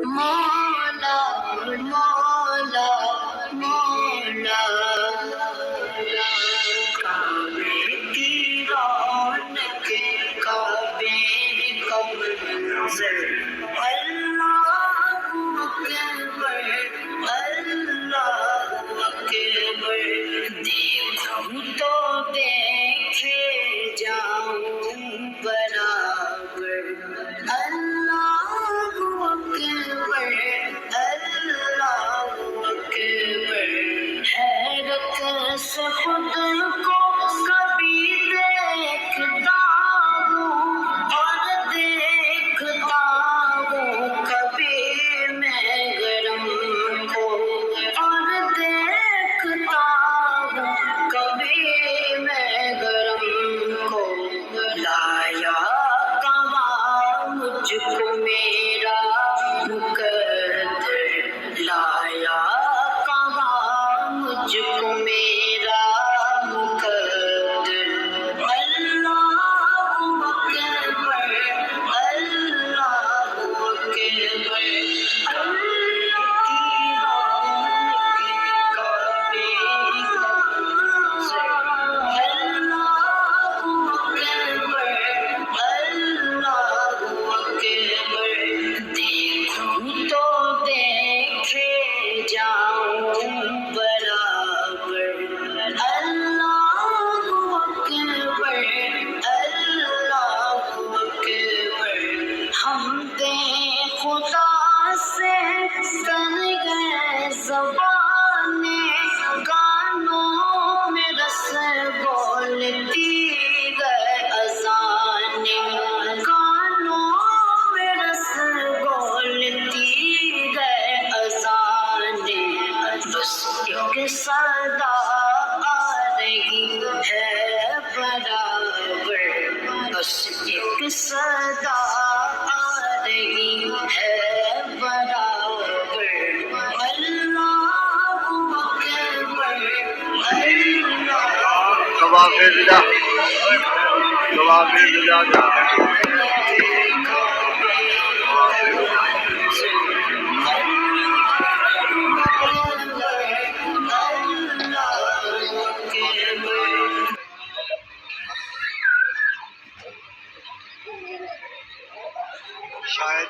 مولا مولا مولا کعبے کی رونق کعبے کا منظر اللہ اکبر اللہ اکبر دیکھوں تو دیکھے جاؤں برابر اللہ اکبر اللہ اکبر حیرت سے خود کو کبھی دیکھتا ہوں اور دیکھتا ہوں کبھی میں گرم کو اور دیکھتا ہوں کبھی میں گرم کو لایا کہاں مجھ کو میرا مقدر لایا کہاں مجھ کو میرا مقدر اللہ اکبر اللہ اکبر خدا سے کر گئے زبانیں کانوں میں رس بولتی گئے اذانیں کانوں میں رس بولتی گئے اذانیں بس ایک صدا آ رہی ہے برابر بس ایک صدا آ رہی ہے برابر اللہ اکبر شاید